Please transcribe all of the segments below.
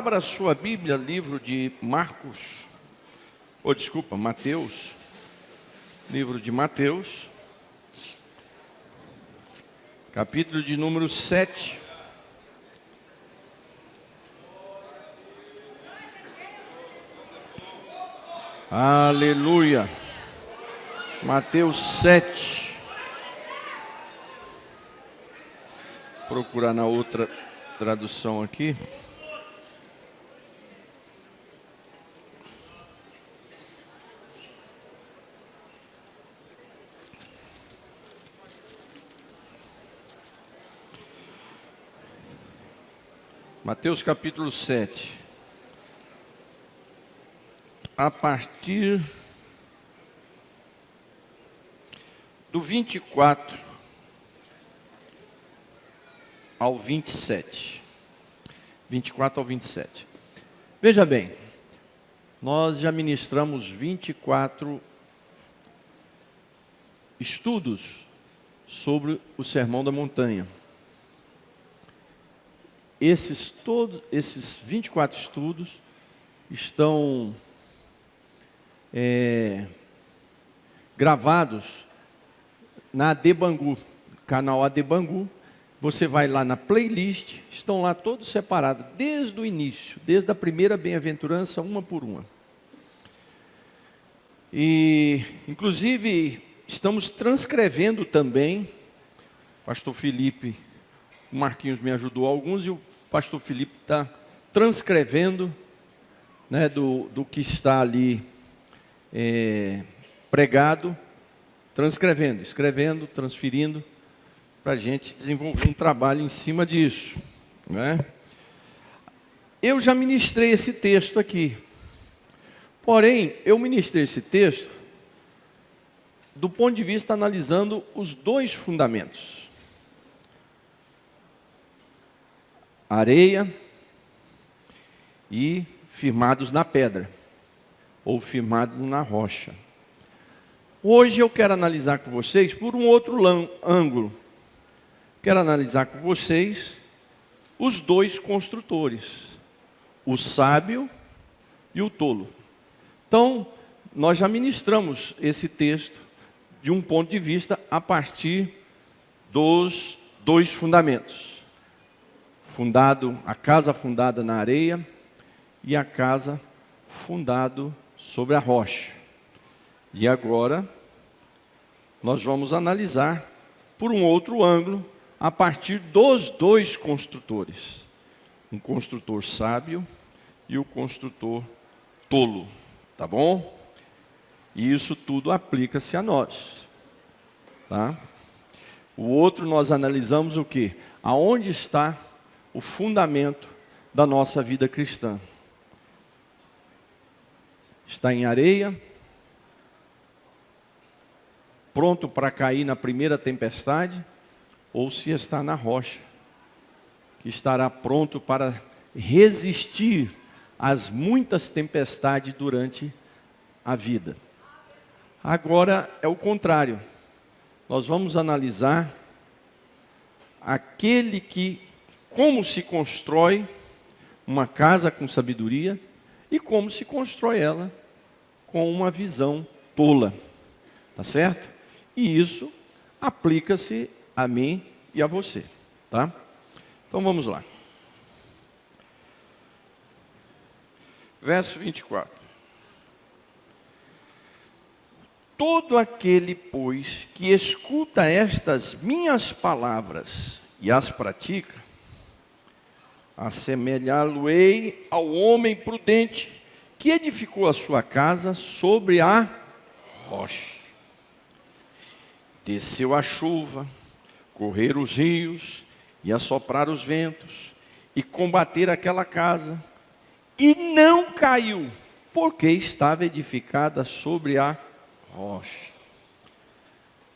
Abra a sua Bíblia, livro de Mateus. Livro de Mateus, capítulo de número 7. Aleluia. Mateus 7. Vou procurar na outra tradução aqui. Mateus capítulo 7. A partir do 24 ao 27. 24 ao 27. Veja bem, nós já ministramos 24 estudos sobre o Sermão da Montanha. Esses 24 estudos estão gravados na AD Bangu, canal AD Bangu. Você vai lá na playlist, estão lá todos separados, desde o início, desde a primeira bem-aventurança, uma por uma. E, inclusive, estamos transcrevendo também, o pastor Felipe, o Marquinhos me ajudou alguns, e o pastor Felipe está transcrevendo, né, do que está ali pregado, transcrevendo, escrevendo, transferindo, para a gente desenvolver um trabalho em cima disso, né? Eu já ministrei esse texto aqui, porém, eu ministrei esse texto do ponto de vista analisando os dois fundamentos: areia e firmados na pedra, ou firmados na rocha. Hoje eu quero analisar com vocês por um outro ângulo. Quero analisar com vocês os dois construtores, o sábio e o tolo. Então, nós já ministramos esse texto de um ponto de vista a partir dos dois fundamentos. A casa fundada na areia e a casa fundada sobre a rocha. E agora, nós vamos analisar por um outro ângulo, a partir dos dois construtores. Um construtor sábio e o construtor tolo. Tá bom? E isso tudo aplica-se a nós. Tá? O outro nós analisamos o quê? Aonde está o fundamento da nossa vida cristã? Está em areia, pronto para cair na primeira tempestade, ou se está na rocha, que estará pronto para resistir às muitas tempestades durante a vida. Agora é o contrário. Nós vamos analisar como se constrói uma casa com sabedoria e como se constrói ela com uma visão tola. Tá certo? E isso aplica-se a mim e a você, tá? Então vamos lá. Verso 24. Todo aquele, pois, que escuta estas minhas palavras e as pratica, assemelhá-lo-ei ao homem prudente que edificou a sua casa sobre a rocha. Desceu a chuva, correr os rios e assoprar os ventos, e combater aquela casa, e não caiu, porque estava edificada sobre a rocha.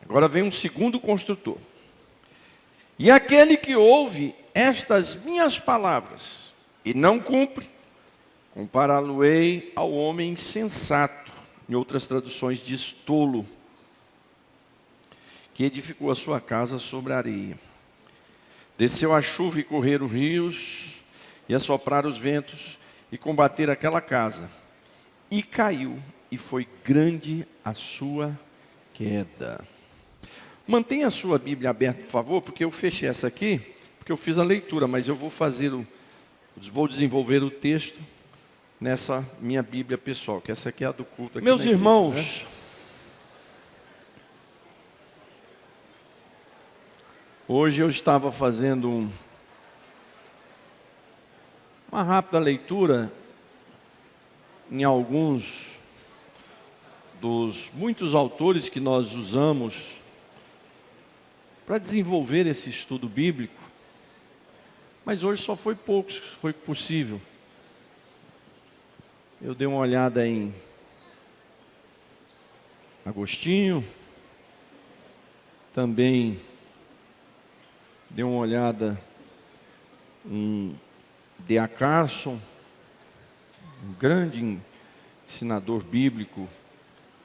Agora vem um segundo construtor. E aquele que ouve estas minhas palavras e não cumpre, compará-lo-ei ao homem insensato, em outras traduções diz tolo, que edificou a sua casa sobre a areia. Desceu a chuva e correram rios, e assoprar os ventos, e combater aquela casa. E caiu, e foi grande a sua queda. Mantenha a sua Bíblia aberta, por favor, porque eu fechei essa aqui, porque eu fiz a leitura, mas eu vou desenvolver o texto nessa minha Bíblia pessoal, que essa aqui é a do culto. Aqui meus irmãos, igreja, né? Hoje eu estava fazendo uma rápida leitura em alguns dos muitos autores que nós usamos para desenvolver esse estudo bíblico, mas hoje só foi poucos, foi possível. Eu dei uma olhada em Agostinho, também dei uma olhada em D.A. Carson, um grande ensinador bíblico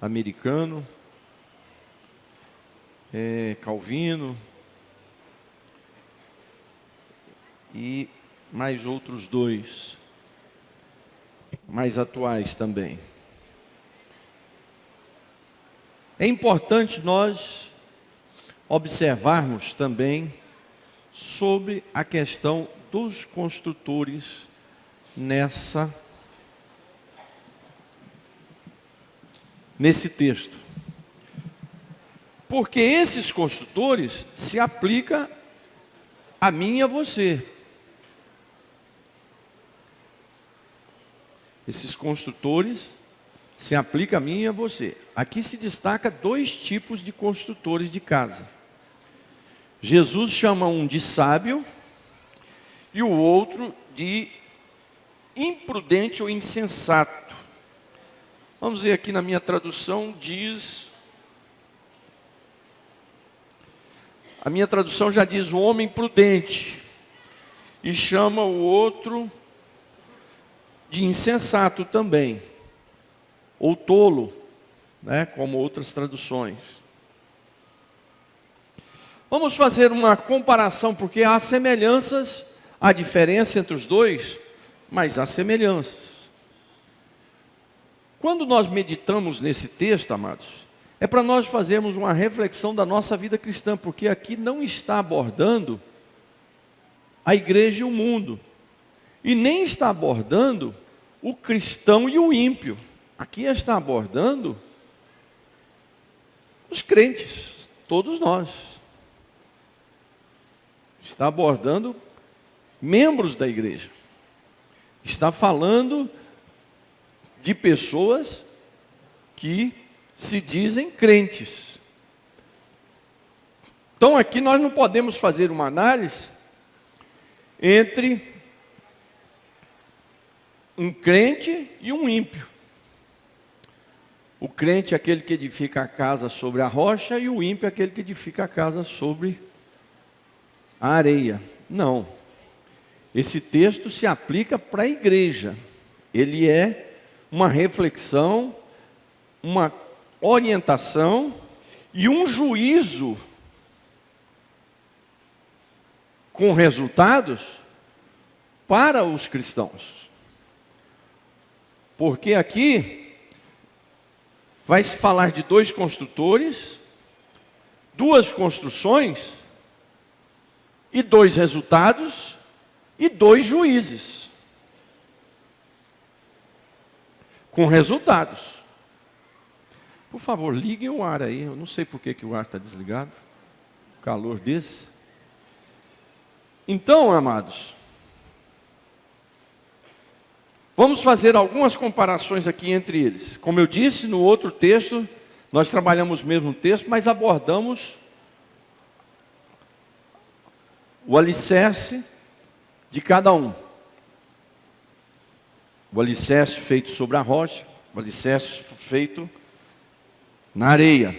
americano, Calvino, e mais outros dois, mais atuais também. É importante nós observarmos também sobre a questão dos construtores nesse texto. Porque esses construtores se aplicam a mim e a você. Esses construtores se aplicam a mim e a você. Aqui se destaca dois tipos de construtores de casa. Jesus chama um de sábio e o outro de imprudente ou insensato. Vamos ver aqui na minha tradução, a minha tradução já diz o homem prudente, e chama o outro de insensato também, ou tolo, né, como outras traduções. Vamos fazer uma comparação, porque há semelhanças, há diferença entre os dois, mas há semelhanças. Quando nós meditamos nesse texto, amados, é para nós fazermos uma reflexão da nossa vida cristã, porque aqui não está abordando a igreja e o mundo, e nem está abordando o cristão e o ímpio. Aqui está abordando os crentes, todos nós. Está abordando membros da igreja. Está falando de pessoas que se dizem crentes. Então aqui nós não podemos fazer uma análise entre um crente e um ímpio. O crente é aquele que edifica a casa sobre a rocha, e o ímpio é aquele que edifica a casa sobre a areia. Não. Esse texto se aplica para a igreja. Ele é uma reflexão, uma orientação e um juízo com resultados para os cristãos. Porque aqui vai se falar de dois construtores, duas construções, e dois resultados, e dois juízes. Com resultados. Por favor, liguem o ar aí. Eu não sei por que o ar está desligado. Calor desse. Então, amados, vamos fazer algumas comparações aqui entre eles. Como eu disse, no outro texto, nós trabalhamos o mesmo texto, mas abordamos o alicerce de cada um. O alicerce feito sobre a rocha, o alicerce feito na areia.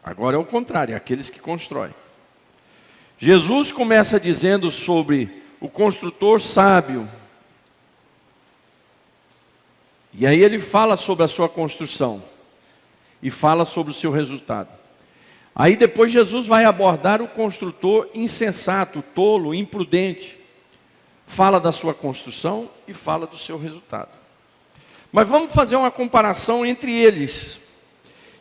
Agora é o contrário, é aqueles que constroem. Jesus começa dizendo sobre o construtor sábio. E aí ele fala sobre a sua construção. E fala sobre o seu resultado. Aí depois Jesus vai abordar o construtor insensato, tolo, imprudente. fala da sua construção e fala do seu resultado. Mas vamos fazer uma comparação entre eles.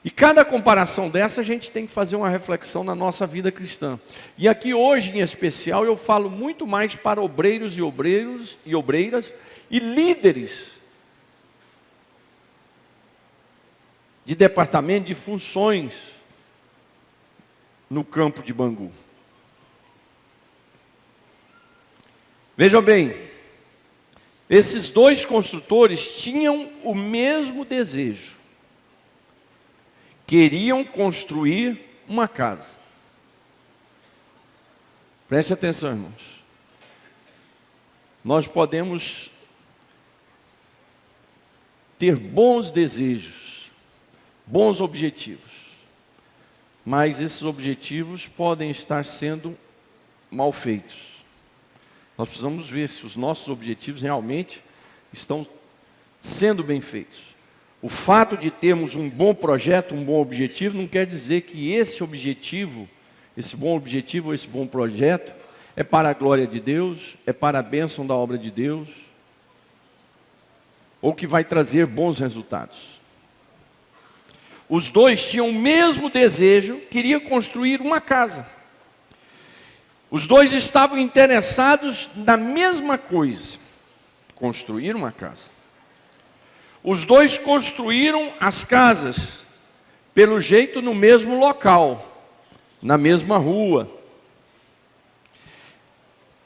E cada comparação dessa a gente tem que fazer uma reflexão na nossa vida cristã. E aqui hoje em especial eu falo muito mais para obreiros e obreiras e líderes de departamento de funções no campo de Bangu. Vejam bem, esses dois construtores tinham o mesmo desejo. Queriam construir uma casa. Preste atenção, irmãos. Nós podemos ter bons desejos, bons objetivos, mas esses objetivos podem estar sendo mal feitos. Nós precisamos ver se os nossos objetivos realmente estão sendo bem feitos. O fato de termos um bom projeto, um bom objetivo, não quer dizer que esse objetivo, esse bom objetivo ou esse bom projeto, é para a glória de Deus, é para a bênção da obra de Deus, ou que vai trazer bons resultados. Os dois tinham o mesmo desejo, queriam construir uma casa. Os dois estavam interessados na mesma coisa, construir uma casa. Os dois construíram as casas, pelo jeito no mesmo local, na mesma rua.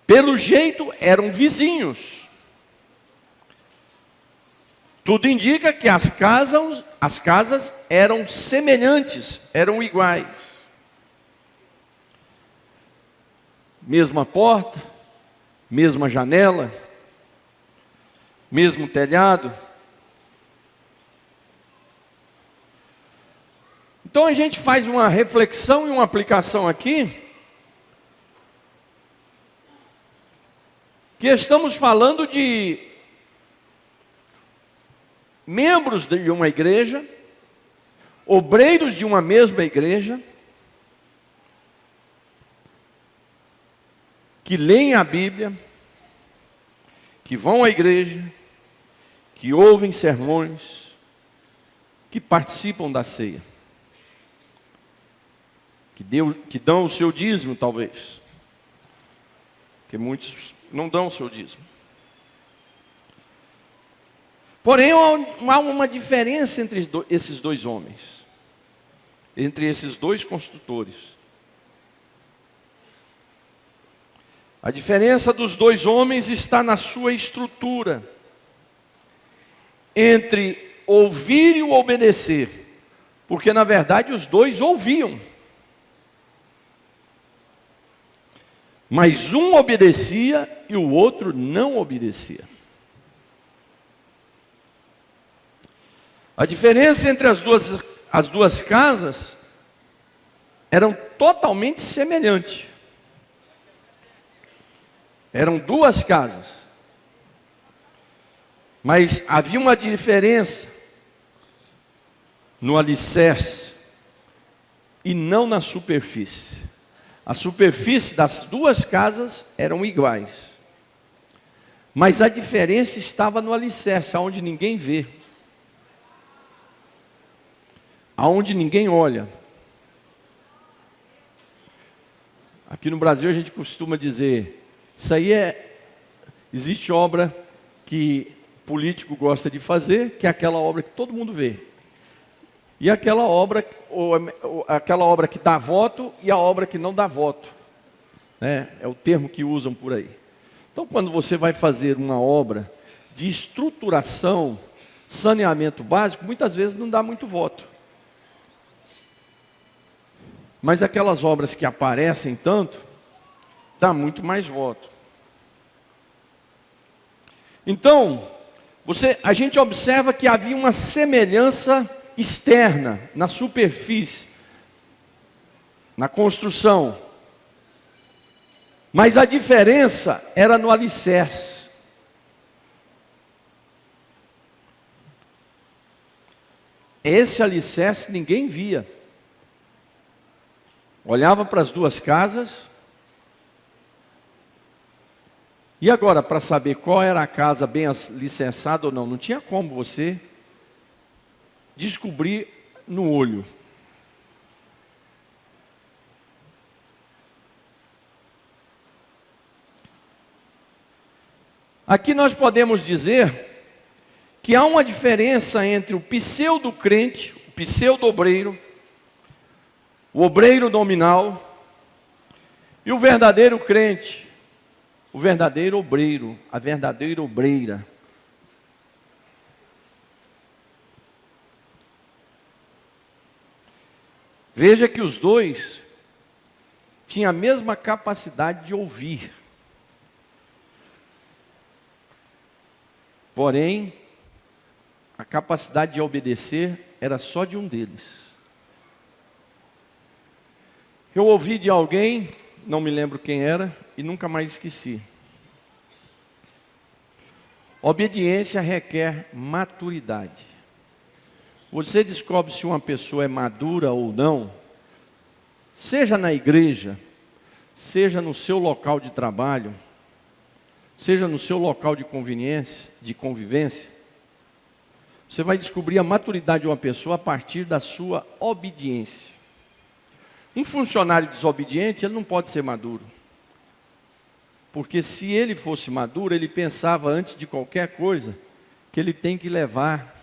Pelo jeito eram vizinhos. Tudo indica que as casas eram semelhantes, eram iguais. Mesma porta, mesma janela, mesmo telhado. Então a gente faz uma reflexão e uma aplicação aqui, que estamos falando de membros de uma igreja, obreiros de uma mesma igreja, que leem a Bíblia, que vão à igreja, que ouvem sermões, que participam da ceia. Que dão o seu dízimo, talvez. Porque muitos não dão o seu dízimo. Porém, há uma diferença entre esses dois homens. Entre esses dois construtores. A diferença dos dois homens está na sua estrutura. Entre ouvir e obedecer. Porque, na verdade, os dois ouviam. Mas um obedecia e o outro não obedecia. A diferença entre as duas casas eram totalmente semelhantes. Eram duas casas. Mas havia uma diferença no alicerce e não na superfície. A superfície das duas casas eram iguais. Mas a diferença estava no alicerce, aonde ninguém vê. Aonde ninguém olha. Aqui no Brasil a gente costuma dizer, isso aí existe obra que político gosta de fazer, que é aquela obra que todo mundo vê. E aquela obra que dá voto e a obra que não dá voto. É o termo que usam por aí. Então, quando você vai fazer uma obra de estruturação, saneamento básico, muitas vezes não dá muito voto. Mas aquelas obras que aparecem tanto, dá muito mais voto. Então, a gente observa que havia uma semelhança externa, na superfície, na construção. Mas a diferença era no alicerce. Esse alicerce ninguém via. Olhava para as duas casas, E agora, para saber qual era a casa bem alicerçada ou não, não tinha como você descobrir no olho. Aqui nós podemos dizer que há uma diferença entre o pseudo-crente, o pseudo-obreiro, o obreiro nominal e o verdadeiro crente, o verdadeiro obreiro, a verdadeira obreira. Veja que os dois tinham a mesma capacidade de ouvir. Porém, a capacidade de obedecer era só de um deles. Eu ouvi de alguém, não me lembro quem era, e nunca mais esqueci. Obediência requer maturidade. Você descobre se uma pessoa é madura ou não, seja na igreja, seja no seu local de trabalho, seja no seu local de convivência, você vai descobrir a maturidade de uma pessoa a partir da sua obediência. Um funcionário desobediente, ele não pode ser maduro. Porque se ele fosse maduro, ele pensava antes de qualquer coisa, que ele tem que levar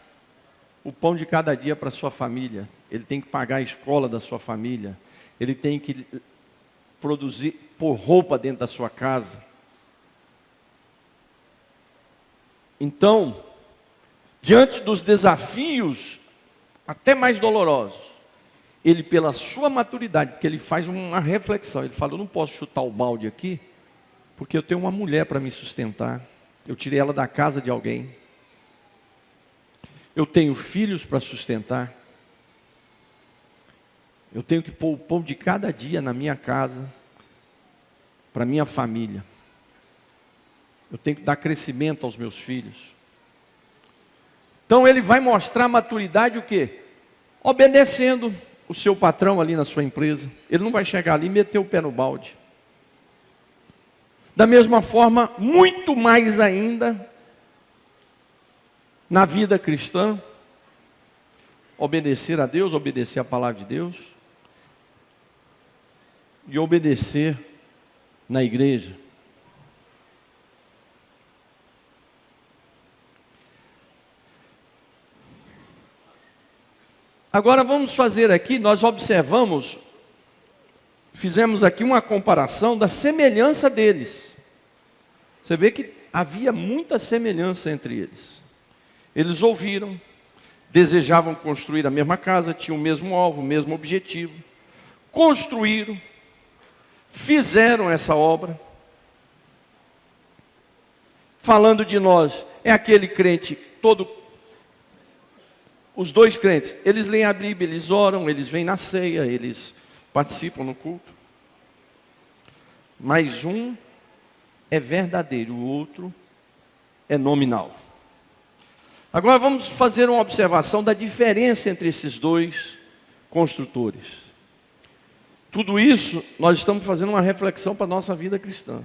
o pão de cada dia para sua família. Ele tem que pagar a escola da sua família. Ele tem que pôr roupa dentro da sua casa. Então, diante dos desafios, até mais dolorosos, ele, pela sua maturidade, porque ele faz uma reflexão, ele fala: eu não posso chutar o balde aqui, porque eu tenho uma mulher para me sustentar, eu tirei ela da casa de alguém, eu tenho filhos para sustentar, eu tenho que pôr o pão de cada dia na minha casa, para minha família. Eu tenho que dar crescimento aos meus filhos. Então ele vai mostrar maturidade o quê? Obedecendo o seu patrão ali na sua empresa. Ele não vai chegar ali e meter o pé no balde. Da mesma forma, muito mais ainda, na vida cristã, obedecer a Deus, obedecer a palavra de Deus, e obedecer na igreja. Agora vamos fazer aqui, nós observamos, fizemos aqui uma comparação da semelhança deles. Você vê que havia muita semelhança entre eles. Eles ouviram, desejavam construir a mesma casa, tinham o mesmo alvo, o mesmo objetivo. Construíram, fizeram essa obra. Falando de nós, é aquele crente todo. Os dois crentes, eles leem a Bíblia, eles oram, eles vêm na ceia, eles participam no culto. Mas um é verdadeiro, o outro é nominal. Agora vamos fazer uma observação da diferença entre esses dois construtores. Tudo isso nós estamos fazendo uma reflexão para a nossa vida cristã.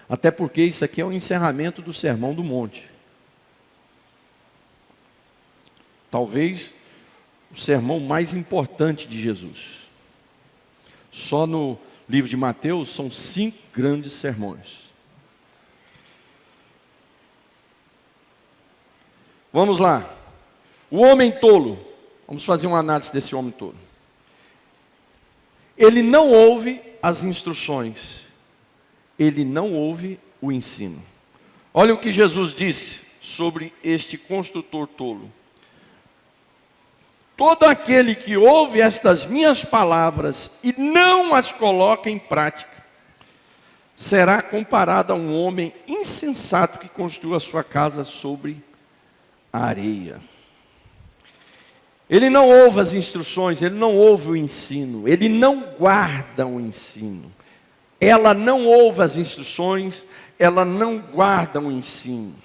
Até porque isso aqui é o encerramento do Sermão do Monte. Talvez o sermão mais importante de Jesus. Só no livro de Mateus são 5 grandes sermões. Vamos lá. O homem tolo. Vamos fazer uma análise desse homem tolo. Ele não ouve as instruções. Ele não ouve o ensino. Olha o que Jesus disse sobre este construtor tolo. Todo aquele que ouve estas minhas palavras e não as coloca em prática, será comparado a um homem insensato que construiu a sua casa sobre a areia. Ele não ouve as instruções, ele não ouve o ensino, ele não guarda o ensino. Ela não ouve as instruções, ela não guarda o ensino.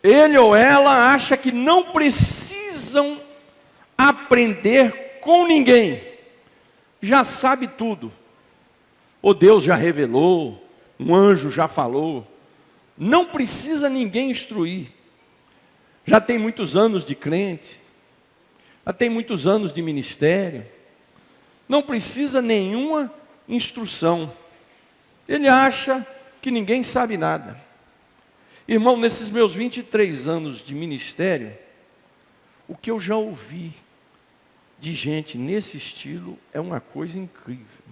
Ele ou ela acha que não precisam aprender com ninguém. Já sabe tudo. ou Deus já revelou, um anjo já falou. Não precisa ninguém instruir. Já tem muitos anos de crente, já tem muitos anos de ministério. Não precisa nenhuma instrução. Ele acha que ninguém sabe nada. Irmão, nesses meus 23 anos de ministério, o que eu já ouvi de gente nesse estilo é uma coisa incrível.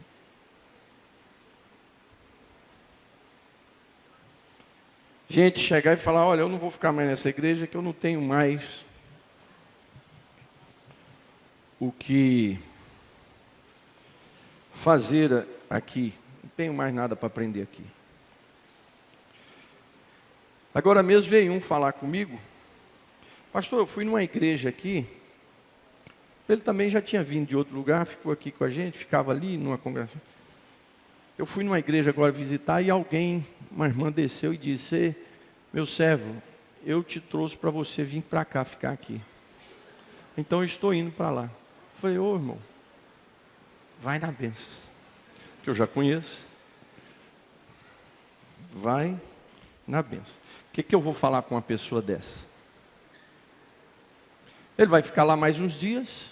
Gente chegar e falar, olha, eu não vou ficar mais nessa igreja, que eu não tenho mais o que fazer aqui. Não tenho mais nada para aprender aqui. Agora mesmo veio um falar comigo, pastor, eu fui numa igreja aqui, ele também já tinha vindo de outro lugar, ficou aqui com a gente, ficava ali numa congregação. Eu fui numa igreja agora visitar e alguém, uma irmã desceu e disse, meu servo, eu te trouxe para você vir para cá, ficar aqui. Então eu estou indo para lá. Eu falei, ô irmão, vai na bênção, que eu já conheço. Vai na bênção. O que eu vou falar com uma pessoa dessa? Ele vai ficar lá mais uns dias.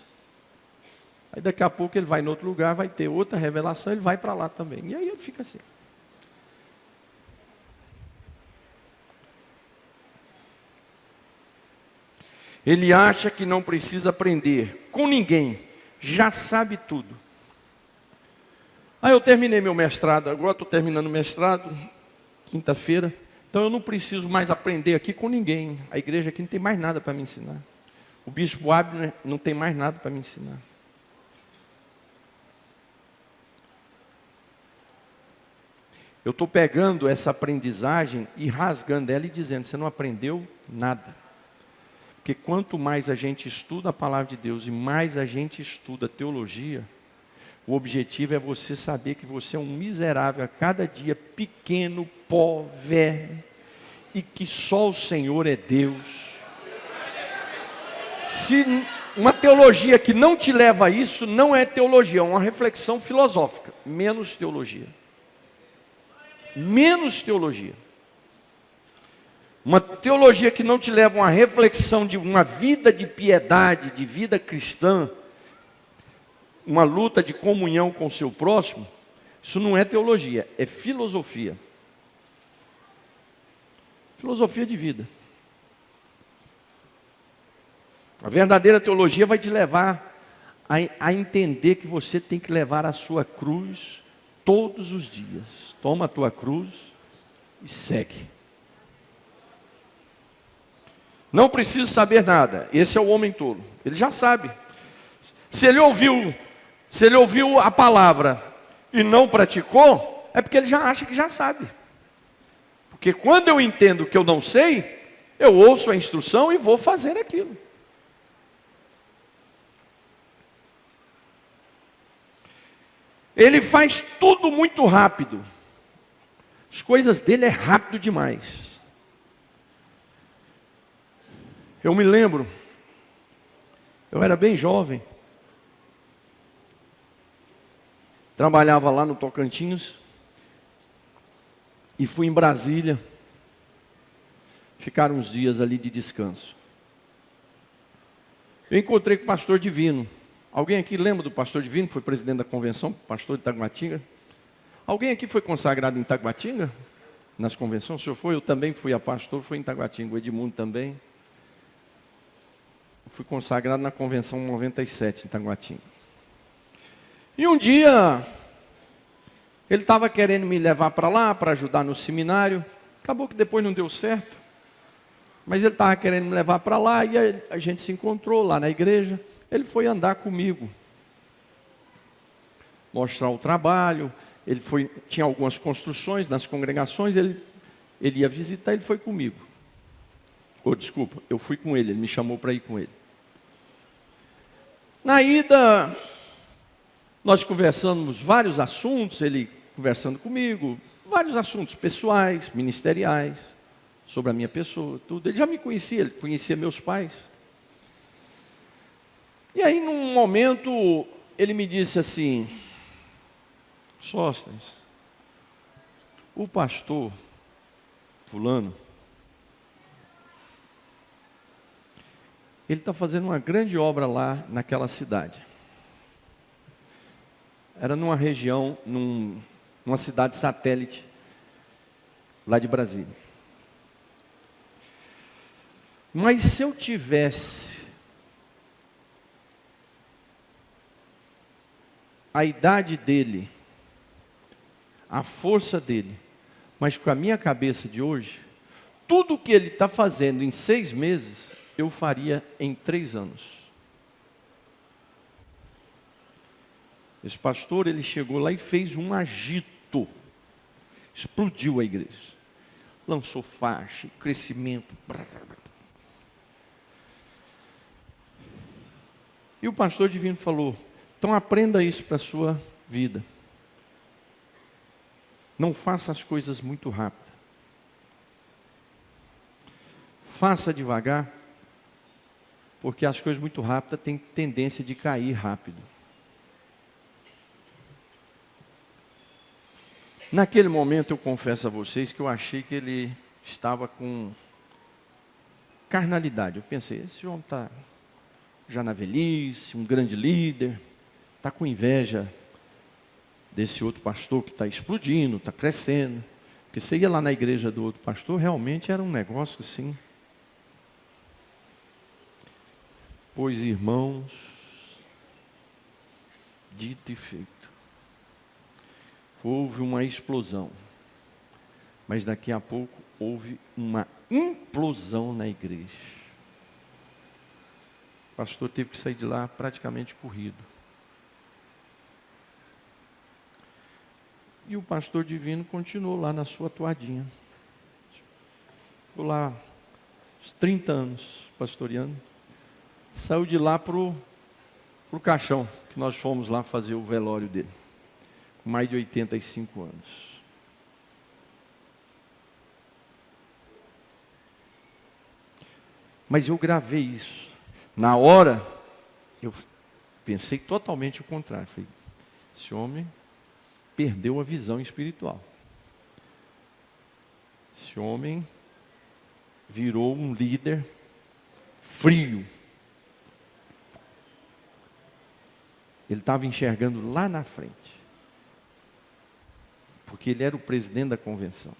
Aí daqui a pouco ele vai em outro lugar, vai ter outra revelação, ele vai para lá também. E aí ele fica assim. Ele acha que não precisa aprender com ninguém, já sabe tudo. Aí eu terminei meu mestrado, agora estou terminando o mestrado, quinta-feira. Então eu não preciso mais aprender aqui com ninguém. A igreja aqui não tem mais nada para me ensinar. O bispo Abner não tem mais nada para me ensinar. Eu estou pegando essa aprendizagem e rasgando ela e dizendo, você não aprendeu nada. Porque quanto mais a gente estuda a palavra de Deus e mais a gente estuda teologia, o objetivo é você saber que você é um miserável a cada dia, pequeno, pó, verme, e que só o Senhor é Deus. Se uma teologia que não te leva a isso, não é teologia, é uma reflexão filosófica, menos teologia. Menos teologia. Uma teologia que não te leva a uma reflexão de uma vida de piedade, de vida cristã, uma luta de comunhão com o seu próximo, isso não é teologia, é filosofia. Filosofia de vida. A verdadeira teologia vai te levar a entender que você tem que levar a sua cruz todos os dias. Toma a tua cruz e segue. Não precisa saber nada. Esse é o homem tolo. Ele já sabe. Se ele ouviu a palavra e não praticou, é porque ele já acha que já sabe. Porque quando eu entendo que eu não sei, eu ouço a instrução e vou fazer aquilo. Ele faz tudo muito rápido. As coisas dele é rápido demais. Eu me lembro, eu era bem jovem, trabalhava lá no Tocantins e fui em Brasília ficar uns dias ali de descanso. Eu encontrei com o pastor Divino. Alguém aqui lembra do pastor Divino, que foi presidente da convenção, pastor de Itaguatinga? Alguém aqui foi consagrado em Itaguatinga? Nas convenções? O senhor foi? Eu também fui a pastor, fui em Itaguatinga, o Edmundo também. Eu fui consagrado na convenção 97 em Itaguatinga. E um dia, ele estava querendo me levar para lá, para ajudar no seminário. Acabou que depois não deu certo. Mas ele estava querendo me levar para lá e a gente se encontrou lá na igreja. Ele foi andar comigo, mostrar o trabalho. Tinha algumas construções nas congregações, ele ia visitar, ele foi comigo. Desculpa, eu fui com ele me chamou para ir com ele. Na ida, nós conversamos vários assuntos, ele conversando comigo, vários assuntos pessoais, ministeriais, sobre a minha pessoa, tudo. Ele já me conhecia, ele conhecia meus pais. E aí, num momento, ele me disse assim, Sóstenes, O pastor fulano, ele está fazendo uma grande obra lá naquela cidade. Era numa região, numa cidade satélite, lá de Brasília. Mas se eu tivesse a idade dele, a força dele, mas com a minha cabeça de hoje, tudo o que ele está fazendo em 6 meses, eu faria em 3 anos. Esse pastor, ele chegou lá e fez um agito. Explodiu a igreja. Lançou faixa, crescimento. E o pastor divino falou, então aprenda isso para a sua vida. Não faça as coisas muito rápido. Faça devagar, porque as coisas muito rápidas têm tendência de cair rápido. Naquele momento eu confesso a vocês que eu achei que ele estava com carnalidade. Eu pensei, esse homem está já na velhice, um grande líder, está com inveja desse outro pastor que está explodindo, está crescendo. Porque você ia lá na igreja do outro pastor, realmente era um negócio assim. Pois, irmãos, dito e feito. Houve uma explosão. Mas daqui a pouco houve uma implosão na igreja. O pastor teve que sair de lá praticamente corrido. E o pastor divino continuou lá na sua toadinha. Ficou lá uns 30 anos pastoreando. Saiu de lá para o caixão, que nós fomos lá fazer o velório dele. Com mais de 85 anos. Mas eu gravei isso. Na hora, eu pensei totalmente o contrário. Falei, esse homem perdeu a visão espiritual. Esse homem virou um líder frio. Ele estava enxergando lá na frente. Porque ele era o presidente da convenção.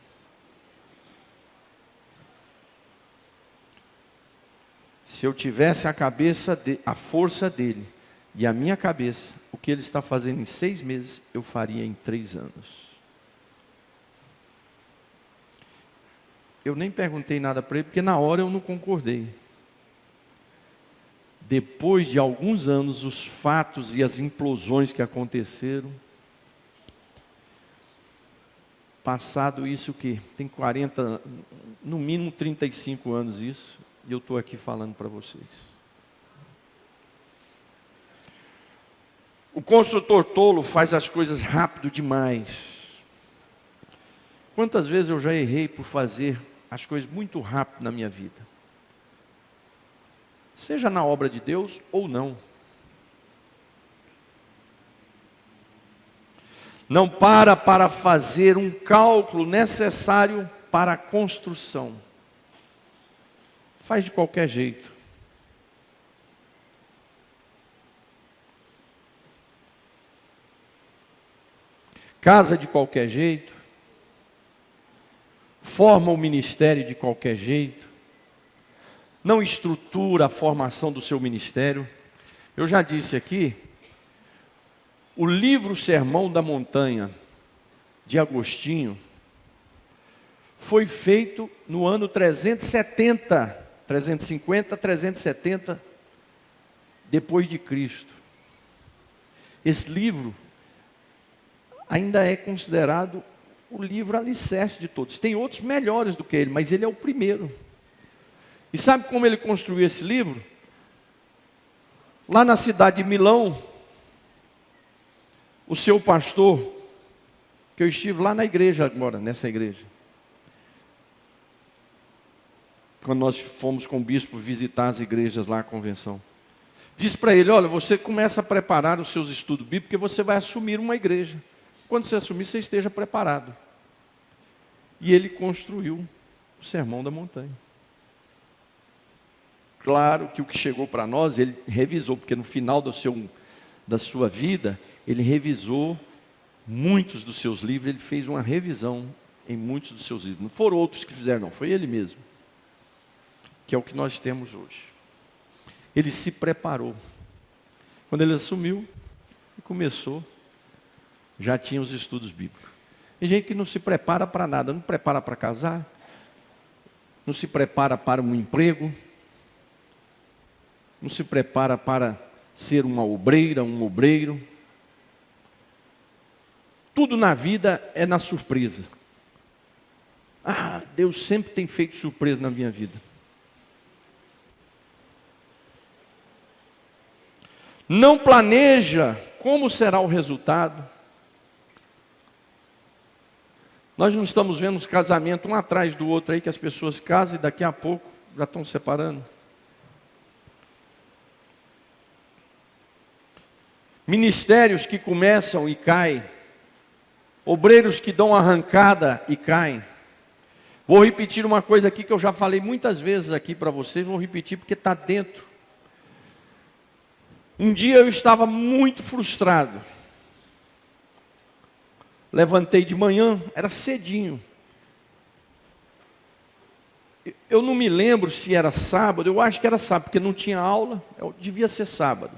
Se eu tivesse a força dele e a minha cabeça, o que ele está fazendo em 6 meses, eu faria em 3 anos. Eu nem perguntei nada para ele, porque na hora eu não concordei. Depois de alguns anos, os fatos e as implosões que aconteceram, passado isso que tem 40, no mínimo 35 anos isso, e eu estou aqui falando para vocês. O construtor tolo faz as coisas rápido demais. Quantas vezes eu já errei por fazer as coisas muito rápido na minha vida? Seja na obra de Deus ou não. Não para fazer um cálculo necessário para a construção. Faz de qualquer jeito. Casa de qualquer jeito. Forma o ministério de qualquer jeito. Não estrutura a formação do seu ministério. Eu já disse aqui, o livro Sermão da Montanha, de Agostinho, foi feito no ano 350, depois de Cristo. Esse livro ainda é considerado o livro alicerce de todos. Tem outros melhores do que ele, mas ele é o primeiro. E sabe como ele construiu esse livro? Lá na cidade de Milão, o seu pastor, que eu estive lá na igreja agora, nessa igreja. Quando nós fomos com o bispo visitar as igrejas lá, a convenção. Disse para ele, olha, você começa a preparar os seus estudos bíblicos, porque você vai assumir uma igreja. Quando você assumir, você esteja preparado. E ele construiu o Sermão da Montanha. Claro que o que chegou para nós, ele revisou, porque no final da sua vida, ele revisou muitos dos seus livros, ele fez uma revisão em muitos dos seus livros. Não foram outros que fizeram, não, foi ele mesmo. Que é o que nós temos hoje. Ele se preparou. Quando ele assumiu e começou, já tinha os estudos bíblicos. Tem gente que não se prepara para nada, não prepara para casar, não se prepara para um emprego, não se prepara para ser uma obreira, um obreiro. Tudo na vida é na surpresa. Ah, Deus sempre tem feito surpresa na minha vida. Não planeja como será o resultado. Nós não estamos vendo os casamentos um atrás do outro aí, que as pessoas casam e daqui a pouco já estão separando. Ministérios que começam e caem. Obreiros que dão arrancada e caem. Vou repetir uma coisa aqui que eu já falei muitas vezes aqui para vocês, vou repetir porque está dentro. Um dia eu estava muito frustrado. Levantei de manhã, era cedinho. Eu não me lembro se era sábado, eu acho que era sábado, porque não tinha aula, devia ser sábado.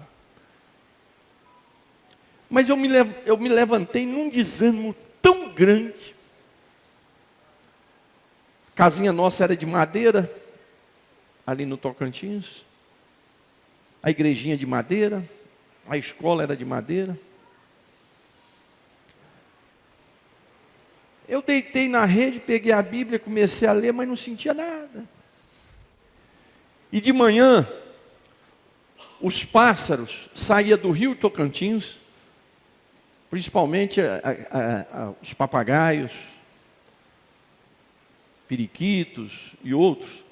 Mas eu me levantei num desânimo tão grande. A casinha nossa era de madeira, ali no Tocantins. A igrejinha de madeira, a escola era de madeira. Eu deitei na rede, peguei a Bíblia, comecei a ler, mas não sentia nada. E de manhã, os pássaros saíam do rio Tocantins, principalmente os papagaios, periquitos e outros.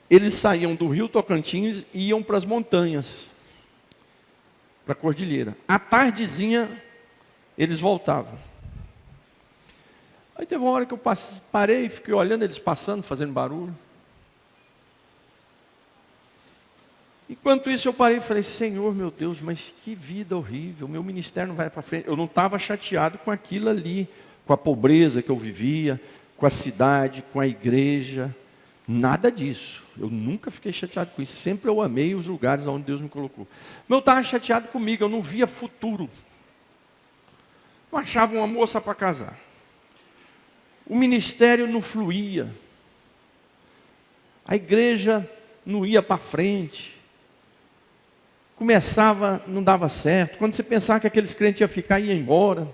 Eles saíam do rio Tocantins e iam para as montanhas, para a cordilheira. À tardezinha, eles voltavam. Aí teve uma hora que eu parei e fiquei olhando eles passando, fazendo barulho. Enquanto isso eu parei e falei, Senhor, meu Deus, mas que vida horrível, meu ministério não vai para frente. Eu não estava chateado com aquilo ali, com a pobreza que eu vivia, com a cidade, com a igreja, nada disso. Eu nunca fiquei chateado com isso, sempre eu amei os lugares onde Deus me colocou. Mas eu estava chateado comigo, eu não via futuro. Não achava uma moça para casar. O ministério não fluía. A igreja não ia para frente. Começava, não dava certo. Quando você pensava que aqueles crentes iam ficar, ia embora.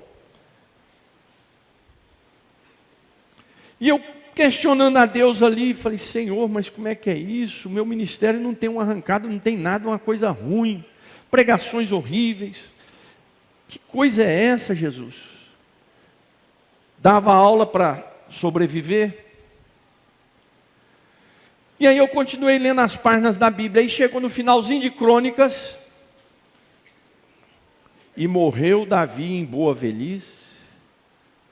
E eu questionando a Deus ali, falei, Senhor, mas como é que é isso? O meu ministério não tem uma arrancada, não tem nada, uma coisa ruim. Pregações horríveis. Que coisa é essa, Jesus? Dava aula para sobreviver. E aí eu continuei lendo as páginas da Bíblia. Aí chegou no finalzinho de Crônicas. E morreu Davi em boa velhice,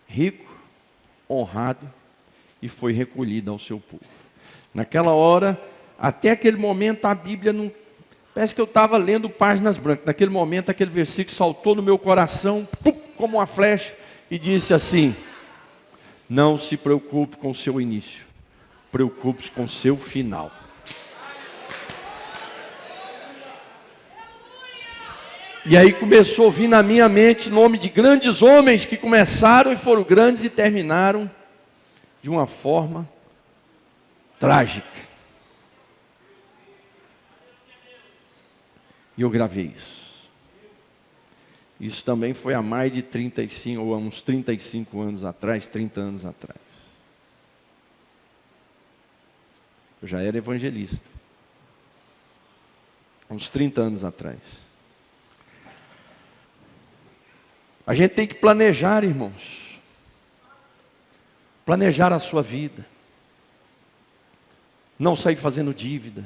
rico, honrado, e foi recolhido ao seu povo. Naquela hora, até aquele momento, a Bíblia não... Parece que eu estava lendo páginas brancas. Naquele momento, aquele versículo saltou no meu coração, como uma flecha, e disse assim, não se preocupe com o seu início, preocupe-se com o seu final. E aí começou a vir na minha mente o nome de grandes homens que começaram e foram grandes e terminaram de uma forma trágica. E eu gravei isso. Isso também foi há mais de 35, ou há uns 35 anos atrás, 30 anos atrás. Eu já era evangelista. Há uns 30 anos atrás. A gente tem que planejar, irmãos. Planejar a sua vida. Não sair fazendo dívida.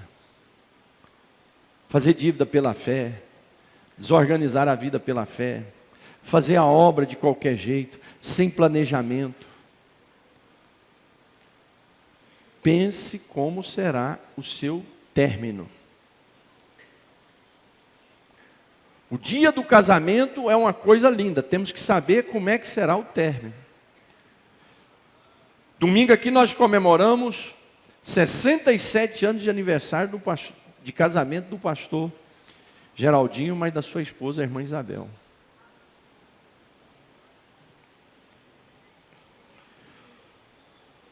Fazer dívida pela fé. Desorganizar a vida pela fé. Fazer a obra de qualquer jeito, sem planejamento. pense como será o seu término. O dia do casamento é uma coisa linda, temos que saber como é que será o término. Domingo aqui nós comemoramos 67 anos de aniversário de casamento do pastor Geraldinho, mas da sua esposa, a irmã Isabel.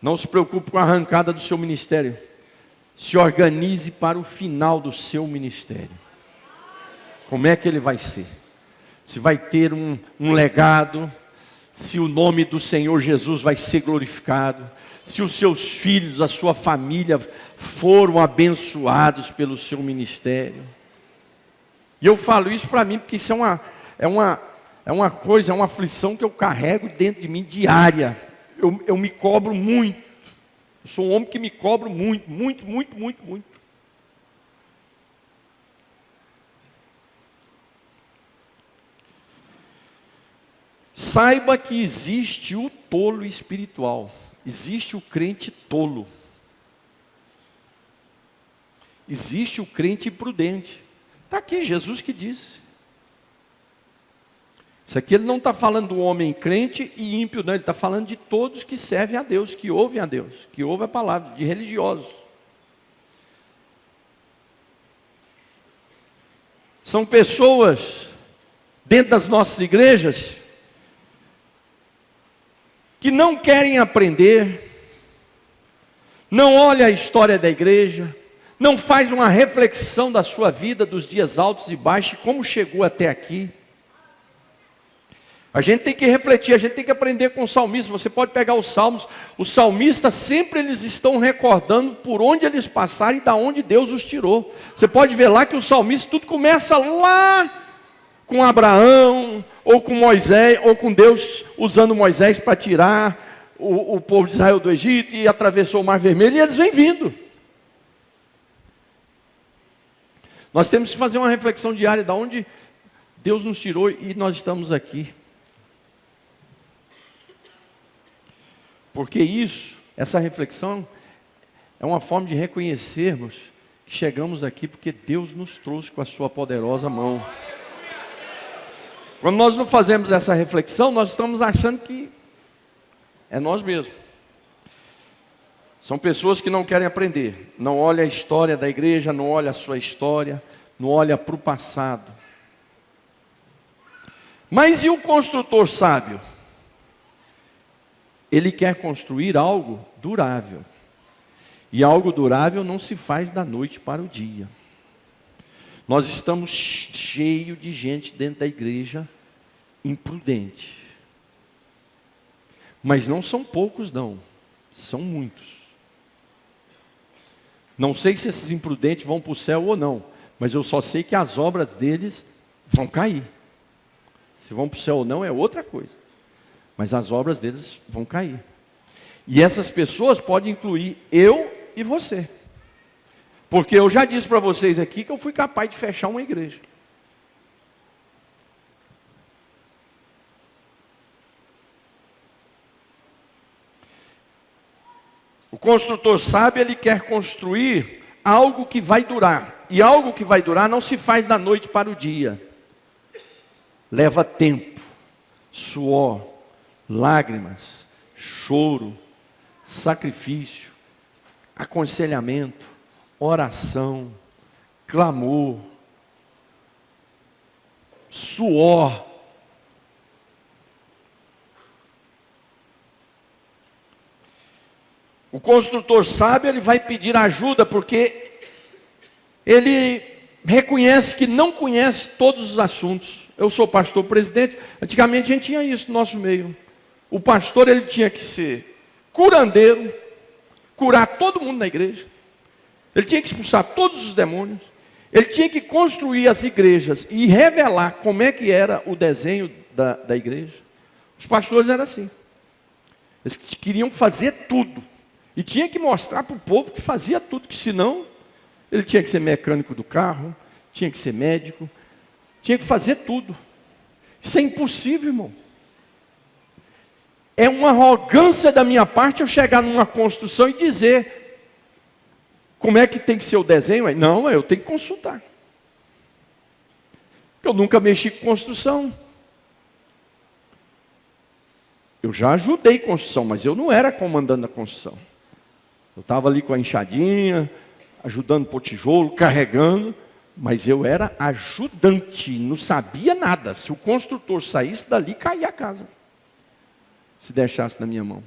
Não se preocupe com a arrancada do seu ministério. Se organize para o final do seu ministério. Como é que ele vai ser? Se vai ter um legado, se o nome do Senhor Jesus vai ser glorificado, se os seus filhos, a sua família foram abençoados pelo seu ministério. E eu falo isso para mim porque isso é uma coisa, é uma aflição que eu carrego dentro de mim diária. Eu me cobro muito. Eu sou um homem que me cobro muito. Saiba que existe o tolo espiritual. Existe o crente tolo. Existe o crente imprudente. Está aqui Jesus que disse. Isso aqui ele não está falando do homem crente e ímpio, não. Ele está falando de todos que servem a Deus, que ouvem a Deus, que ouvem a palavra, de religiosos. São pessoas dentro das nossas igrejas que não querem aprender, não olha a história da igreja, não faz uma reflexão da sua vida, dos dias altos e baixos, como chegou até aqui. A gente tem que refletir, a gente tem que aprender com os salmistas. Você pode pegar os salmos, os salmistas sempre eles estão recordando por onde eles passaram e da onde Deus os tirou. Você pode ver lá que os salmistas, tudo começa lá com Abraão, ou com Moisés, ou com Deus usando Moisés para tirar o povo de Israel do Egito e atravessou o Mar Vermelho, e eles vêm vindo. Nós temos que fazer uma reflexão diária de onde Deus nos tirou e nós estamos aqui. Porque essa reflexão é uma forma de reconhecermos que chegamos aqui porque Deus nos trouxe com a sua poderosa mão. Quando nós não fazemos essa reflexão, nós estamos achando que é nós mesmos. São pessoas que não querem aprender, não olham a história da igreja, não olham a sua história, não olham para o passado. Mas e o construtor sábio? Ele quer construir algo durável. E algo durável não se faz da noite para o dia. Nós estamos cheios de gente dentro da igreja imprudente. Mas não são poucos não, são muitos. Não sei se esses imprudentes vão para o céu ou não, mas eu só sei que as obras deles vão cair. Se vão para o céu ou não é outra coisa. Mas as obras deles vão cair. E essas pessoas podem incluir eu e você. Porque eu já disse para vocês aqui que eu fui capaz de fechar uma igreja. O construtor sábio, ele quer construir algo que vai durar. E algo que vai durar não se faz da noite para o dia. Leva tempo, suor, lágrimas, choro, sacrifício, aconselhamento, oração, clamor, suor. O construtor sábio, ele vai pedir ajuda porque ele reconhece que não conhece todos os assuntos. Eu sou pastor presidente, antigamente a gente tinha isso no nosso meio. O pastor, ele tinha que ser curandeiro, curar todo mundo na igreja. Ele tinha que expulsar todos os demônios. Ele tinha que construir as igrejas e revelar como é que era o desenho da igreja. Os pastores eram assim. Eles queriam fazer tudo. E tinha que mostrar para o povo que fazia tudo, que senão ele tinha que ser mecânico do carro, tinha que ser médico, tinha que fazer tudo. Isso é impossível, irmão. É uma arrogância da minha parte eu chegar numa construção e dizer Como é que tem que ser o desenho? Não, eu tenho que consultar. Eu nunca mexi com construção. Eu já ajudei construção, mas eu não era comandante da construção. Eu estava ali com a enxadinha, ajudando por tijolo, carregando, mas eu era ajudante, não sabia nada. Se o construtor saísse dali, caía a casa, se deixasse na minha mão.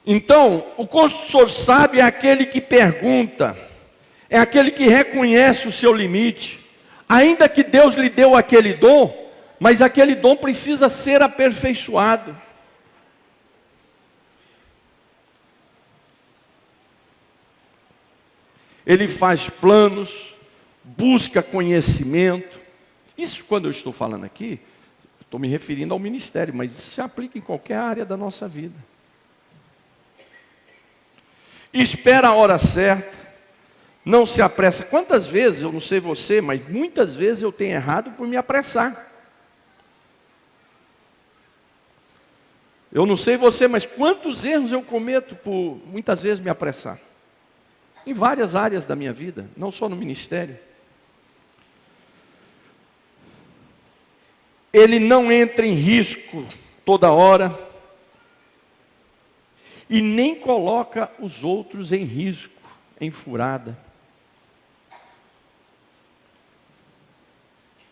Então, o construtor sábio é aquele que pergunta, é aquele que reconhece o seu limite. Ainda que Deus lhe deu aquele dom, mas aquele dom precisa ser aperfeiçoado. Ele faz planos, busca conhecimento. Isso, quando eu estou falando aqui, estou me referindo ao ministério, mas isso se aplica em qualquer área da nossa vida. Espera a hora certa, não se apressa. Quantas vezes, eu não sei você, mas muitas vezes eu tenho errado por me apressar. Eu não sei você, mas quantos erros eu cometo por muitas vezes me apressar. Em várias áreas da minha vida, não só no ministério. Ele não entra em risco toda hora. E nem coloca os outros em risco, em furada.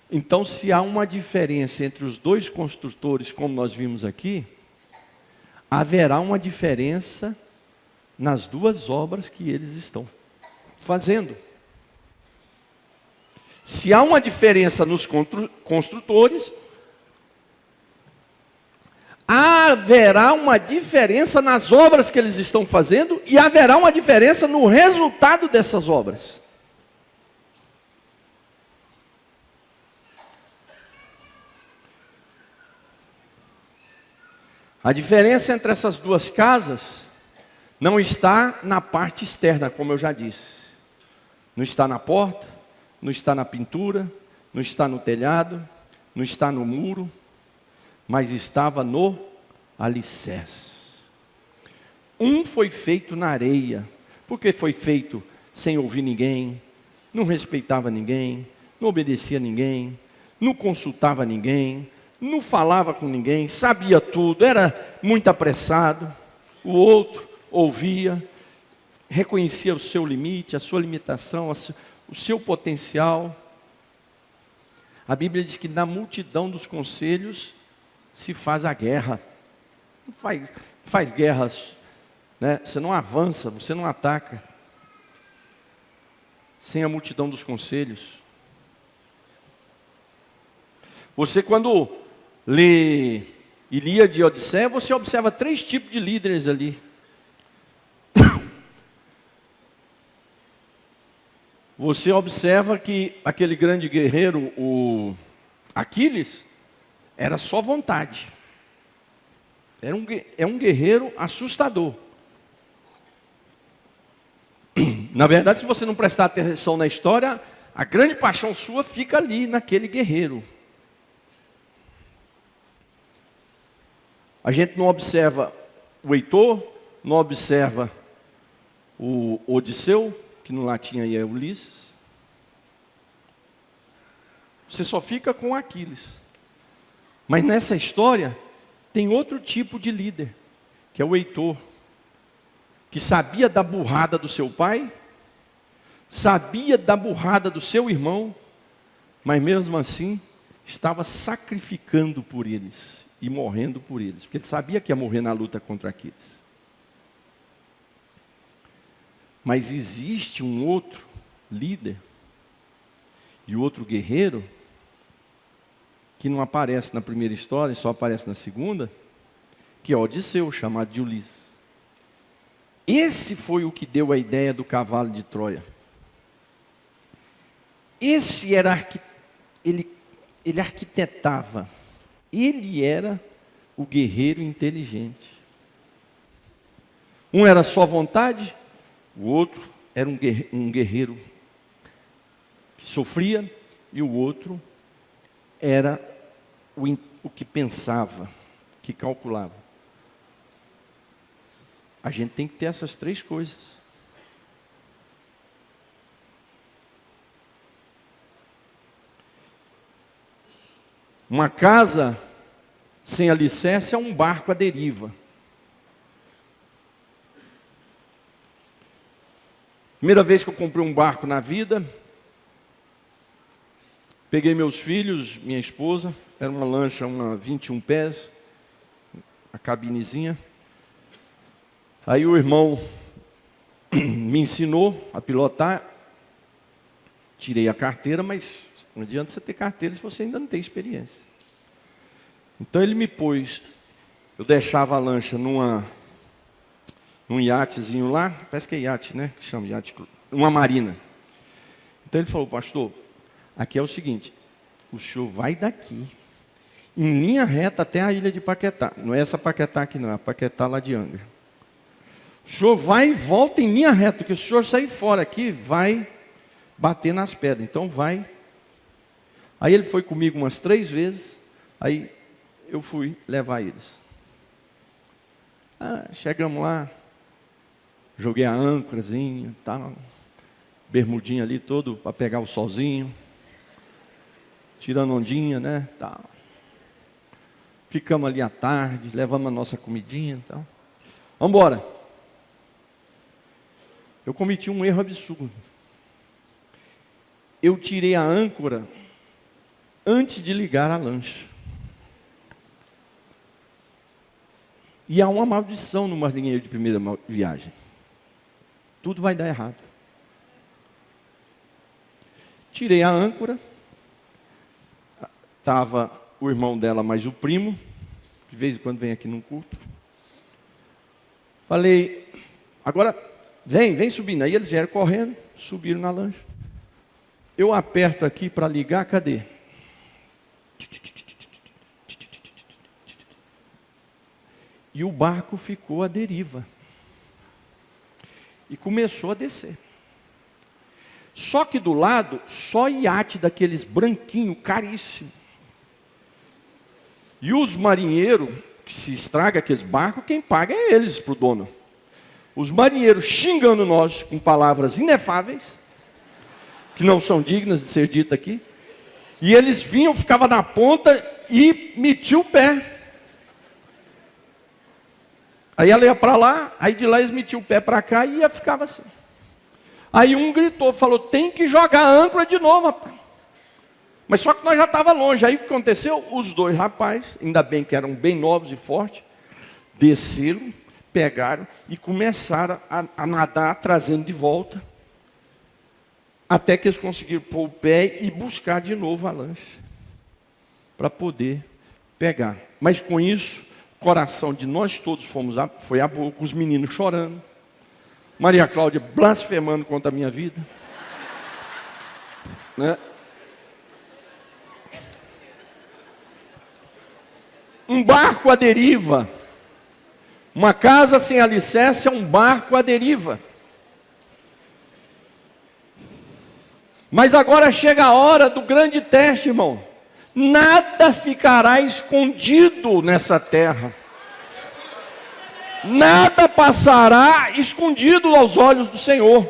Então, se há uma diferença entre os dois construtores, como nós vimos aqui, haverá uma diferença nas duas obras que eles estão fazendo. Se há uma diferença nos construtores, haverá uma diferença nas obras que eles estão fazendo e haverá uma diferença no resultado dessas obras. A diferença entre essas duas casas não está na parte externa, como eu já disse. Não está na porta, não está na pintura, não está no telhado, não está no muro, mas estava no alicerce. Um foi feito na areia, porque foi feito sem ouvir ninguém, não respeitava ninguém, não obedecia a ninguém, não consultava ninguém, não falava com ninguém, sabia tudo, era muito apressado. O outro ouvia, reconhecia o seu limite, a sua limitação, o seu potencial. A Bíblia diz que na multidão dos conselhos se faz a guerra. Não faz guerras, né? Você não avança, você não ataca sem a multidão dos conselhos. Você, quando lê Ilíada e Odisseia, você observa 3 tipos de líderes ali. Você observa que aquele grande guerreiro, o Aquiles, era só vontade. É um guerreiro assustador. Na verdade, se você não prestar atenção na história, a grande paixão sua fica ali, naquele guerreiro. A gente não observa o Heitor, não observa o Odisseu, que no latim aí é Ulisses. Você só fica com Aquiles. Mas nessa história, tem outro tipo de líder, que é o Heitor, que sabia da burrada do seu pai, sabia da burrada do seu irmão, mas mesmo assim, estava sacrificando por eles e morrendo por eles, porque ele sabia que ia morrer na luta contra Aquiles. Mas existe um outro líder e outro guerreiro que não aparece na primeira história, só aparece na segunda, que é Odisseu, chamado de Ulisses. Esse foi o que deu a ideia do cavalo de Troia. Esse era ele arquitetava. Ele era o guerreiro inteligente. Um era só vontade, o outro era um guerreiro que sofria, e o outro era o que pensava, que calculava. A gente tem que ter essas 3 coisas. Uma casa sem alicerce é um barco à deriva. Primeira vez que eu comprei um barco na vida, peguei meus filhos, minha esposa, era uma lancha, uma 21 pés, a cabinezinha. Aí o irmão me ensinou a pilotar, tirei a carteira, mas não adianta você ter carteira se você ainda não tem experiência. Então ele me pôs, eu deixava a lancha num iatezinho lá, parece que é iate, né? Que chama iate, uma marina. Então ele falou, pastor, aqui é o seguinte, o senhor vai daqui, em linha reta até a ilha de Paquetá. Não é essa Paquetá aqui não, é a Paquetá lá de Angra. O senhor vai e volta em linha reta, porque se o senhor sair fora aqui, vai bater nas pedras. Então vai. Aí ele foi comigo umas 3 vezes, aí eu fui levar eles. Chegamos lá, joguei a âncораzinha, tal, bermudinha ali todo para pegar o solzinho, tirando ondinha, né, tal. Ficamos ali à tarde, levamos a nossa comidinha, tal. Vamos embora. Eu cometi um erro absurdo. Eu tirei a âncora antes de ligar a lancha. E há uma maldição no marinheiro de primeira viagem. Tudo vai dar errado. Tirei a âncora. Estava o irmão dela, mais o primo. De vez em quando vem aqui num culto. Falei, agora vem subindo. Aí eles vieram correndo, subiram na lancha. Eu aperto aqui para ligar, cadê? E o barco ficou à deriva. E começou a descer. Só que do lado, só iate daqueles branquinhos, caríssimo. E os marinheiros, que se estraga aqueles barcos, quem paga é eles para o dono. Os marinheiros xingando nós com palavras inefáveis, que não são dignas de ser ditas aqui. E eles vinham, ficavam na ponta e metiam o pé. Aí ela ia para lá, aí de lá eles metiam o pé para cá e ficava assim. Aí um gritou, falou, tem que jogar a âncora de novo, rapaz. Mas só que nós já estávamos longe. Aí o que aconteceu? Os 2 rapazes, ainda bem que eram bem novos e fortes, desceram, pegaram e começaram a nadar, trazendo de volta. Até que eles conseguiram pôr o pé e buscar de novo a lancha. Para poder pegar. Mas com isso, o coração de nós todos foi a boca, os meninos chorando. Maria Cláudia blasfemando contra a minha vida. Né? Um barco à deriva. Uma casa sem alicerce é um barco à deriva. Mas agora chega a hora do grande teste, irmão. Nada ficará escondido nessa terra. Nada passará escondido aos olhos do Senhor.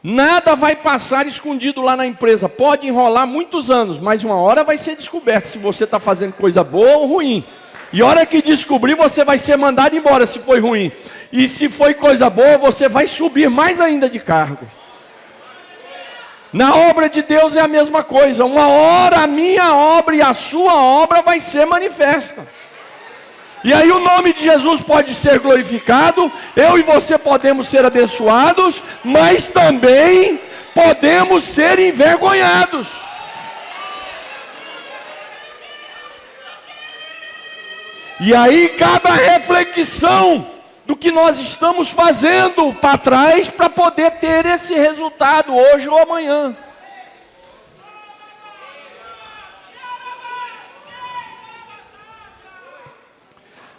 Nada vai passar escondido lá na empresa. Pode enrolar muitos anos, mas uma hora vai ser descoberto se você está fazendo coisa boa ou ruim. E a hora que descobrir, você vai ser mandado embora se foi ruim. E se foi coisa boa, você vai subir mais ainda de cargo. Na obra de Deus é a mesma coisa. Uma hora a minha obra e a sua obra vai ser manifesta. E aí o nome de Jesus pode ser glorificado. Eu e você podemos ser abençoados. Mas também podemos ser envergonhados. E aí cabe a reflexão do que nós estamos fazendo para trás para poder ter esse resultado hoje ou amanhã.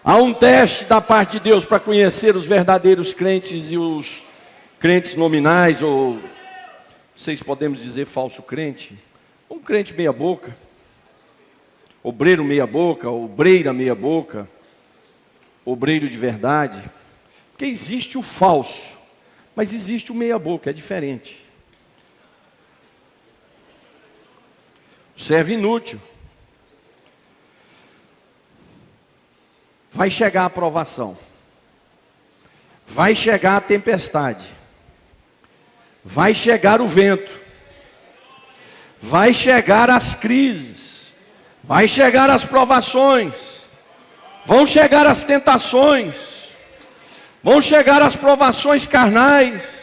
Há um teste da parte de Deus para conhecer os verdadeiros crentes e os crentes nominais, ou vocês podemos dizer falso crente. Um crente meia boca, obreiro meia boca, obreira meia boca, obreiro de verdade. Porque existe o falso, mas existe o meia boca, é diferente. servo inútil. Vai chegar a provação. Vai chegar a tempestade. Vai chegar o vento. Vai chegar as crises. Vai chegar as provações. Vão chegar as tentações. Vão chegar as provações carnais.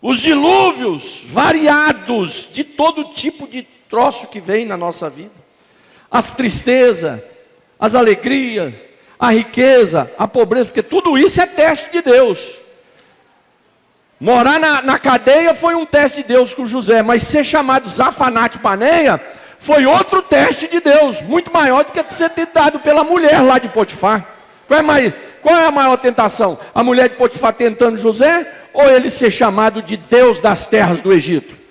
Os dilúvios variados de todo tipo de troço que vem na nossa vida. As tristezas, as alegrias, a riqueza, a pobreza, porque tudo isso é teste de Deus. Morar na cadeia foi um teste de Deus com José, mas ser chamado Zafanate Paneia foi outro teste de Deus, muito maior do que ser tentado pela mulher lá de Potifar. Qual é a maior tentação? A mulher de Potifar tentando José, ou ele ser chamado de Deus das terras do Egito?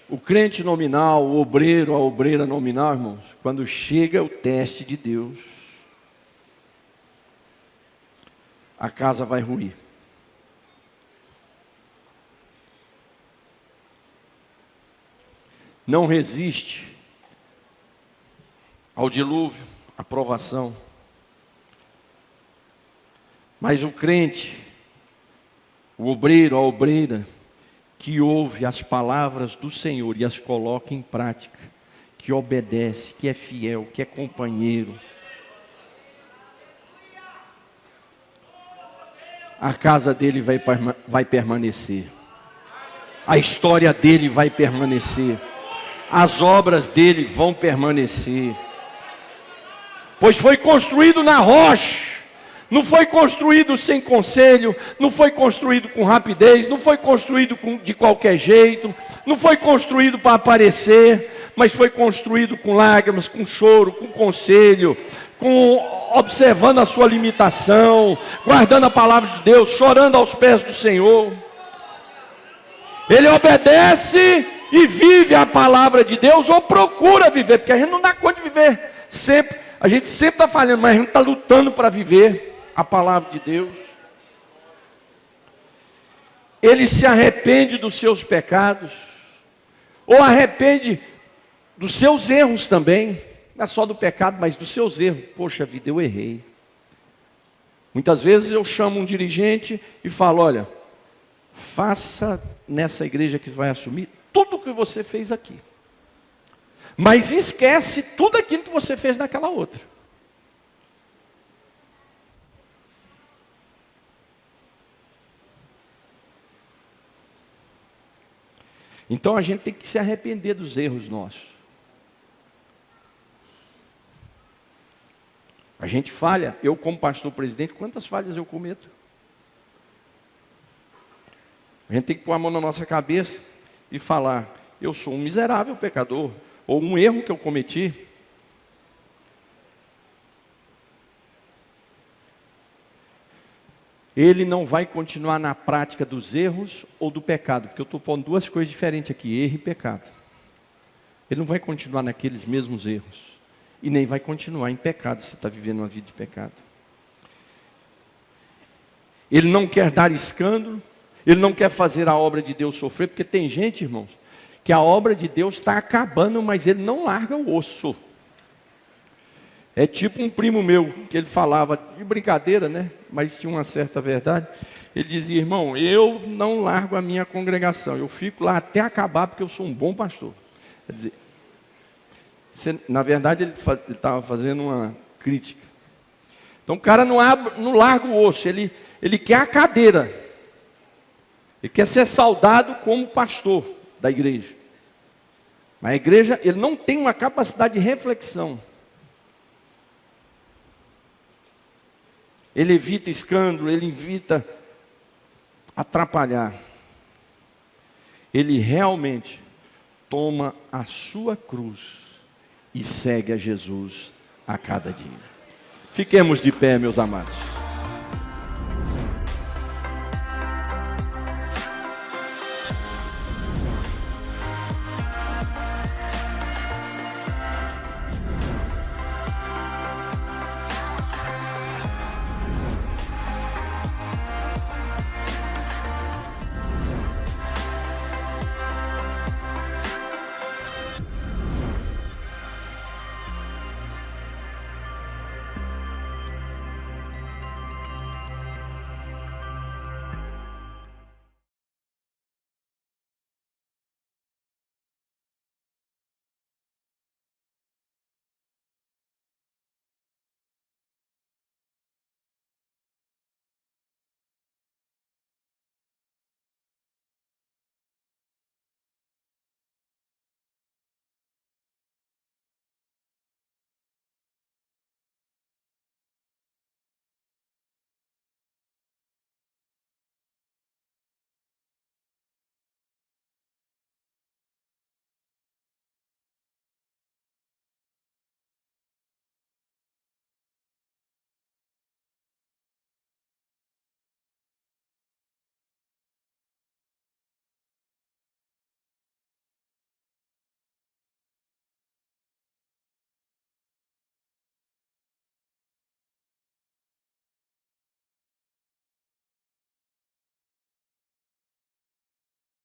O crente nominal, o obreiro, a obreira nominal, irmãos, quando chega o teste de Deus, a casa vai ruir. Não resiste ao dilúvio, à provação. Mas o crente, o obreiro, a obreira, que ouve as palavras do Senhor e as coloca em prática, que obedece, que é fiel, que é companheiro, a casa dele vai permanecer, a história dele vai permanecer, as obras dele vão permanecer, pois foi construído na rocha. Não foi construído sem conselho, não foi construído com rapidez, não foi construído de qualquer jeito, não foi construído para aparecer, mas foi construído com lágrimas, com choro, com conselho, observando a sua limitação, guardando a palavra de Deus, chorando aos pés do Senhor. Ele obedece e vive a palavra de Deus, ou procura viver, porque a gente não dá conta de viver sempre, a gente sempre está falhando, mas a gente está lutando para viver a palavra de Deus. Ele se arrepende dos seus pecados, ou arrepende dos seus erros também, não é só do pecado, mas dos seus erros. Poxa vida, eu errei. Muitas vezes eu chamo um dirigente e falo: olha, faça nessa igreja que vai assumir tudo o que você fez aqui, mas esquece tudo aquilo que você fez naquela outra. Então a gente tem que se arrepender dos erros nossos. A gente falha. Eu, como pastor presidente, quantas falhas eu cometo? A gente tem que pôr a mão na nossa cabeça e falar: eu sou um miserável pecador, ou um erro que eu cometi. Ele não vai continuar na prática dos erros ou do pecado, porque eu estou pondo duas coisas diferentes aqui, erro e pecado. Ele não vai continuar naqueles mesmos erros, e nem vai continuar em pecado, se está vivendo uma vida de pecado. Ele não quer dar escândalo, ele não quer fazer a obra de Deus sofrer, porque tem gente, irmãos, que a obra de Deus está acabando, mas ele não larga o osso. É tipo um primo meu, que ele falava de brincadeira, né? Mas tinha uma certa verdade. Ele dizia: irmão, eu não largo a minha congregação, eu fico lá até acabar, porque eu sou um bom pastor. Quer dizer, na verdade ele estava fazendo uma crítica. Então o cara não larga o osso, ele quer a cadeira. Ele quer ser saudado como pastor da igreja. Mas a igreja, ele não tem uma capacidade de reflexão. Ele evita escândalo, ele evita atrapalhar. Ele realmente toma a sua cruz e segue a Jesus a cada dia. Fiquemos de pé, meus amados.